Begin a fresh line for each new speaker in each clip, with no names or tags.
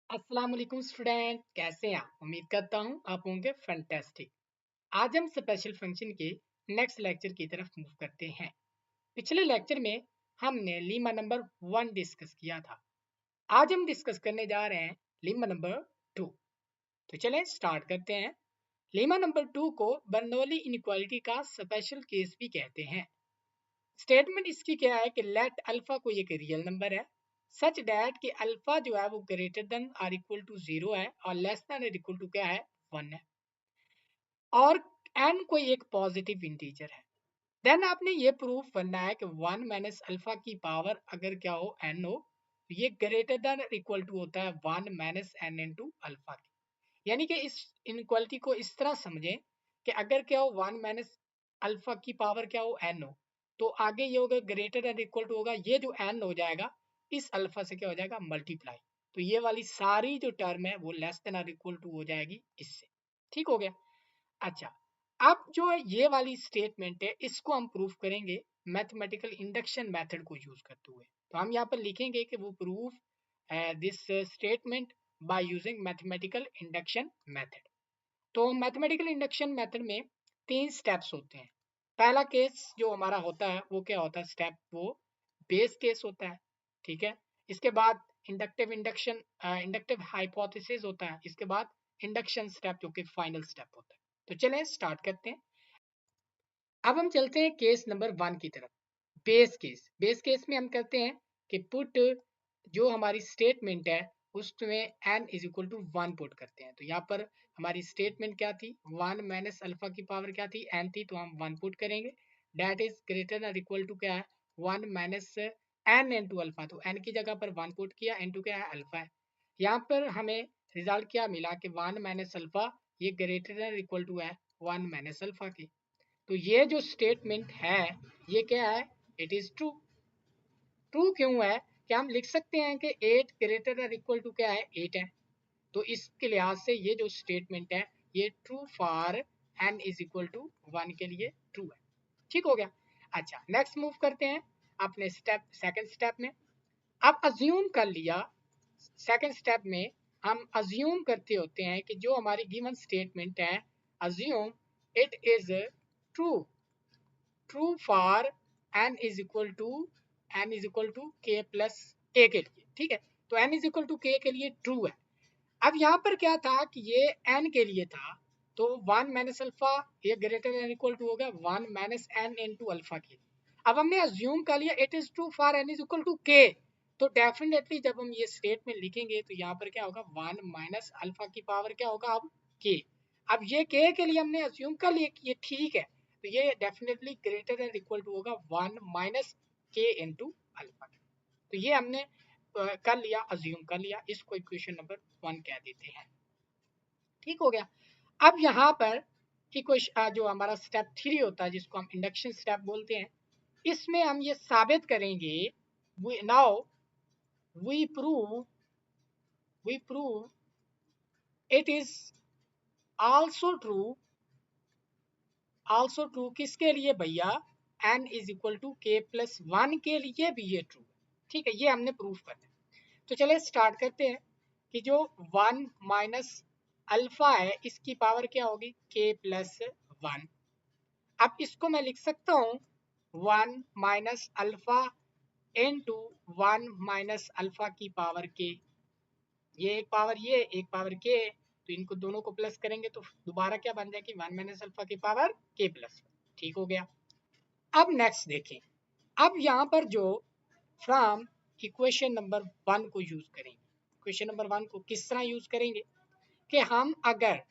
अस्सलाम वालेकुम स्टूडेंट, कैसे हैं आप? उम्मीद करता हूँ आप होंगे फैंटास्टिक। आज हम स्पेशल फंक्शन के नेक्स्ट लेक्चर की तरफ मूव करते हैं। पिछले लेक्चर में हमने लीमा नंबर 1 डिस्कस किया था। आज हम डिस्कस करने जा रहे हैं लीमा नंबर 2। तो चलें स्टार्ट करते हैं। लीमा नंबर 2 को बर्नौली इनइक्वालिटी का स्पेशल केस भी कहते हैं। स्टेटमेंट इसकी क्या है कि लेट अल्फा कोई एक रियल नंबर है सच डैट कि अल्फा जो है वो greater than or equal to 0 है और less than or equal to क्या है 1 है और एन कोई एक पॉजिटिव इंटीजर है। देन आपने ये प्रूफ करना है कि 1 माइनस अल्फा की पावर अगर क्या हो एन हो तो ये ग्रेटर देन इक्वल टू होता है 1 माइनस एन इनटू अल्फा की। यानी कि इस इनक्वालिटी को इस तरह समझें कि अगर क्या हो 1 माइनस अल्फा की पावर क्या हो एन हो तो आगे ये होगा ग्रेटर देन इक्वल टू होगा ये जो एन हो जाएगा इस अल्फा से क्या हो जाएगा मल्टीप्लाई। तो ये वाली सारी जो टर्म है वो लेस देन और इक्वल टू हो जाएगी इससे। ठीक हो गया। अच्छा, अब जो ये वाली स्टेटमेंट है इसको हम प्रूफ करेंगे मैथमेटिकल इंडक्शन मेथड को यूज करते हुए। तो हम यहाँ पर लिखेंगे कि वो proof this statement by using mathematical induction method. तो मैथमेटिकल इंडक्शन मेथड में 3 स्टेप्स होते हैं। पहला केस जो हमारा होता है वो क्या होता है स्टेप वो बेस केस होता है। ठीक है। इसके बाद इंडक्टिव इंडक्शन इंडक्टिव हाइपोथेसिस होता है। इसके बाद इंडक्शन स्टेप जो कि फाइनल स्टेप होता है। तो चलें स्टार्ट करते हैं। अब हम चलते हैं केस नंबर 1 की तरफ। बेस केस में हम करते हैं कि पुट जो हमारी स्टेटमेंट है उसमें n is equal to 1 put करते हैं। तो यहाँ पर हमारी स्टेटमेंट क्या थी 1 माइनस अल्फा की पावर क्या थी n थी तो हम 1 पुट करेंगे। डेट इज ग्रेटर और इक्वल टू क्या है 1 माइनस n इंटू अल्फा। तो n की जगह पर 1 पुट किया इंटू क्या है अल्फा है। यहाँ पर हमें रिजल्ट क्या मिला कि 1 माइनस अल्फा ये ग्रेटर और इक्वल टू है 1 माइनस अल्फा की। तो ये जो स्टेटमेंट है ये क्या है इट इज ट्रू। ट्रू क्यों है कि हम लिख सकते हैं कि 8 ग्रेटर देन इक्वल टू क्या है 8 है। तो इसके लिहाज से ये जो स्टेटमेंट है ये true for n is equal to 1 के लिए ट्रू है। ठीक हो गया। अच्छा नेक्स्ट मूव करते हैं अपने स्टेप सेकंड स्टेप में। अब अज्यूम कर लिया सेकंड स्टेप में हम अज्यूम करते होते हैं कि जो हमारी गिवन स्टेटमेंट है assume it is true true for n is equal to k plus a के लिए। ठीक है। तो n इज इक्वल टू के के लिए ट्रू है। अब यहाँ पर क्या था कि ये n के लिए था तो 1 माइनस अल्फा ये ग्रेटर देन इक्वल टू हो गया 1 माइनस एन इनटू अल्फा के लिए। अब हमने अज्यूम कर लिया it is true for n is equal to k. तो डेफिनेटली जब हम ये स्टेटमेंट लिखेंगे तो यहाँ पर क्या होगा 1 माइनस अल्फा की पावर क्या होगा अब के। अब ये के लिए हमने अज्यूम कर लिया कि ये ठीक है तो ये definitely greater than equal to होगा 1 माइनस के इंटू अल्फा। तो ये हमने कर लिया अज्यूम कर लिया इसको इक्वेशन नंबर 1 कह देते हैं। ठीक हो गया। अब यहाँ पर इक्वेशन जो हमारा स्टेप 3 होता है जिसको हम इंडक्शन स्टेप बोलते हैं इसमें हम ये साबित करेंगे now we prove it is also true किसके लिए भैया n is equal to k plus 1 के लिए भी ये ट्रू है। ठीक है। ये हमने प्रूफ करना है। तो चले स्टार्ट करते हैं कि जो 1 माइनस अल्फा है इसकी पावर क्या होगी के प्लस 1। अब इसको मैं लिख सकता हूँ 1 minus alpha into 1 minus alpha की पावर के। ये एक पावर के तो इनको दोनों को प्लस करेंगे तो दोबारा क्या बन जाएगी 1 माइनस अल्फा की पावर के प्लस। ठीक हो गया। अब नेक्स्ट देखें। अब यहाँ पर जो फ्रॉम इक्वेशन नंबर 1 को यूज करेंगे। इक्वेशन नंबर 1 को किस तरह यूज करेंगे कि हम अगर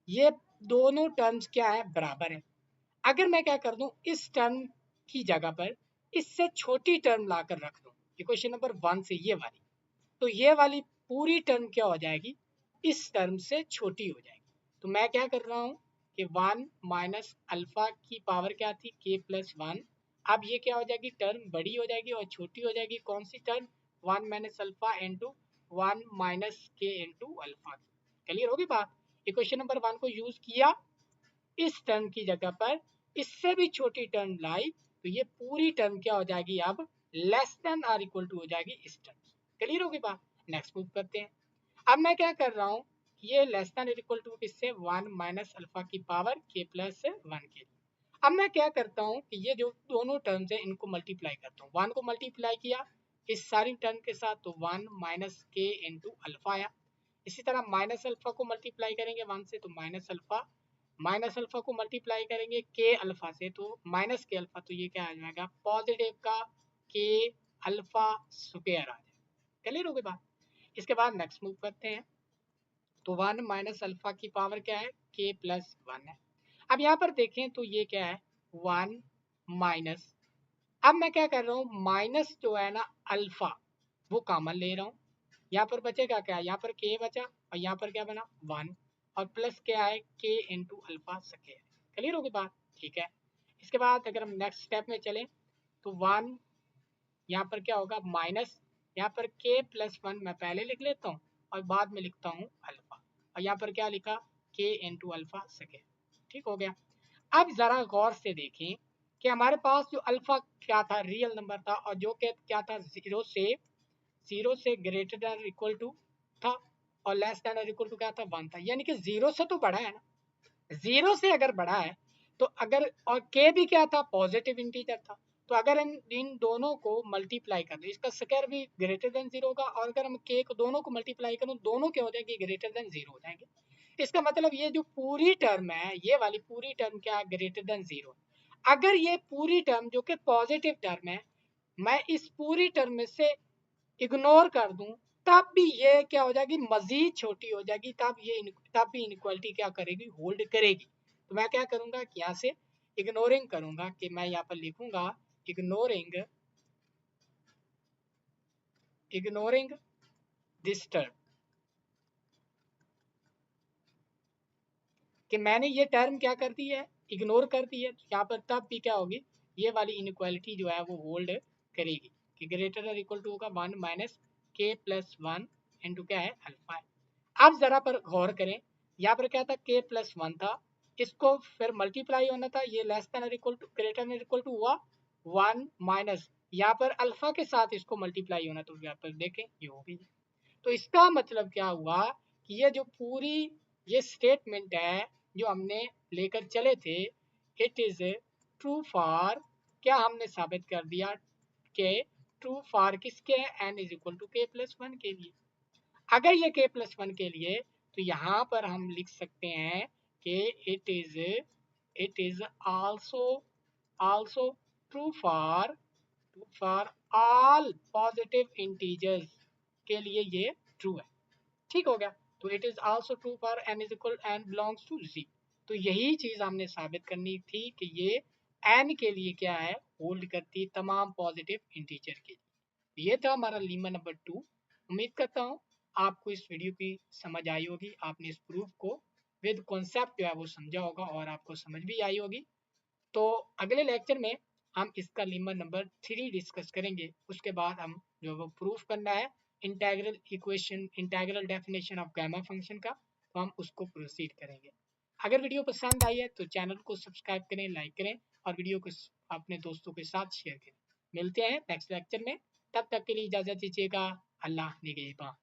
ये दोनों टर्म्स क्या है बराबर है अगर मैं क्या कर दूं इस टर्म की जगह पर इससे छोटी टर्म लाकर रख दूं इक्वेशन नंबर 1 से ये वाली तो ये वाली पूरी टर्म क्या हो जाएगी इस टर्म से छोटी हो जाएगी। तो मैं क्या कर रहा हूँ कि 1 माइनस अल्फा की पावर क्या थी के प्लस 1। अब ये क्या हो जाएगी टर्म बड़ी हो जाएगी और छोटी हो जाएगी कौन सी term 1 minus alpha into 1 minus के इंटू अल्फा। क्लियर होगी बात। इक्वेशन नंबर 1 को यूज किया इस टर्म की जगह पर इससे भी छोटी टर्म लाई तो ये पूरी टर्म क्या हो जाएगी अब लेस देन और इक्वल टू हो जाएगी इस टर्म। क्लियर होगी बात। नेक्स्ट मूव करते हैं। अब मैं क्या कर रहा हूँ, ये लेस देन इक्वल टू किससे, 1 माइनस अल्फा की पावर के प्लस 1 के। अब मैं क्या करता हूँ कि ये जो दोनों टर्म्स है इनको मल्टीप्लाई करता हूँ, 1 को मल्टीप्लाई किया इस सारी टर्म के साथ तो 1 माइनस के इंटू अल्फा आया। इसी तरह माइनस अल्फा को मल्टीप्लाई करेंगे 1 से तो माइनस अल्फा को मल्टीप्लाई करेंगे के अल्फा से तो माइनस के अल्फा, तो ये क्या आ जाएगा पॉजिटिव का के अल्फा स्क्वायर आ जाएगा। क्लियर हो गई बात। इसके बाद नेक्स्ट मूव करते हैं, तो 1 माइनस अल्फा की पावर क्या है, के प्लस 1 है। अब यहाँ पर देखें तो ये क्या है 1 माइनस, अब मैं क्या कर रहा हूँ माइनस जो है ना अल्फा वो कॉमन ले रहा हूँ, यहाँ पर बचेगा क्या, यहाँ पर के बचा और यहाँ पर क्या बना 1 और प्लस क्या है के इंटू अल्फा स्क्वायर। क्लियर होगी बात, ठीक है। इसके बाद अगर हम नेक्स्ट स्टेप में चलें तो 1 यहाँ पर क्या होगा माइनस, यहाँ पर के प्लस 1 मैं पहले लिख लेता हूँ और बाद में लिखता हूँ अल्फा, और यहाँ पर क्या लिखा के इंटू अल्फा स्क्वायर। ठीक हो गया। अब जरा गौर से देखें कि हमारे पास जो अल्फा क्या था रियल नंबर था और जो कि क्या था जीरो से ग्रेटर देन इक्वल टू था और लेस देन इक्वल टू क्या था 1 था, यानी कि जीरो से तो बड़ा है ना, जीरो से अगर बड़ा है तो अगर, और के भी क्या था पॉजिटिव इंटीजर था, तो अगर हम इन दोनों को मल्टीप्लाई कर दें इसका स्क्वायर भी ग्रेटर देन जीरो होगा, और अगर हम के को दोनों को मल्टीप्लाई करें दोनों क्या हो जाएंगे ग्रेटर देन जीरो हो जाएंगे। इसका मतलब ये जो पूरी टर्म है ये वाली पूरी टर्म क्या है ग्रेटर देन जीरो। अगर ये पूरी टर्म जो कि पॉजिटिव टर्म है मैं इस पूरी टर्म में से इग्नोर कर दूं तब भी ये क्या हो जाएगी मजीद छोटी हो जाएगी, तब भी इनक्वालिटी क्या करेगी होल्ड करेगी। तो मैं क्या करूंगा कि यहाँ से इग्नोरिंग करूंगा कि मैं यहाँ पर लिखूंगा इग्नोरिंग इग्नोरिंग दिस टर्म, कि मैंने ये टर्म क्या कर दी है इग्नोर कर दी है, तो यहाँ पर तब भी क्या होगी ये वाली इनक्वालिटी जो है वो होल्ड करेगी कि ग्रेटर और इक्वल टू होगा 1 माइनस के प्लस 1 इंटू क्या है अल्फा है। अब जरा पर गौर करें, यहाँ पर क्या था के प्लस 1 था, इसको फिर मल्टीप्लाई होना था, ये लेस देन और equal to greater than equal to हुआ 1 माइनस, यहाँ पर अल्फा के साथ इसको मल्टीप्लाई होना, तो यहाँ पर देखें ये हो गई। तो इसका मतलब क्या हुआ कि ये जो पूरी ये स्टेटमेंट है जो हमने लेकर चले थे इट इज ट्रू फॉर, क्या हमने साबित कर दिया कि ट्रू फॉर किसके N is equal to k plus 1 के लिए। अगर ये के प्लस 1 के लिए तो यहाँ पर हम लिख सकते हैं कि it is also also true for all positive integers के लिए ये ट्रू है। ठीक हो गया। तो it is also true for N is equal N belongs to G. तो यही चीज हमने साबित करनी थी कि ये एन के लिए क्या है होल्ड करती है तमाम पॉजिटिव इंटीजर के लिए। ये था हमारा लीमा नंबर 2। उम्मीद करता हूँ आपको इस वीडियो की समझ आई होगी, आपने इस प्रूफ को विद कॉन्सेप्ट जो है वो समझा होगा और आपको समझ भी आई होगी। तो अगले लेक्चर में हम इसका लीमा नंबर 3 डिस्कस करेंगे, उसके बाद हम जो वो प्रूफ करना है integral equation integral definition of gamma function का, तो हम उसको प्रोसीड करेंगे। अगर वीडियो पसंद आई है तो चैनल को सब्सक्राइब करें, लाइक करें और वीडियो को अपने दोस्तों के साथ शेयर करें। मिलते हैं नेक्स्ट लेक्चर में, तब तक के लिए इजाज़त दीजिएगा। अल्लाह निगहबान।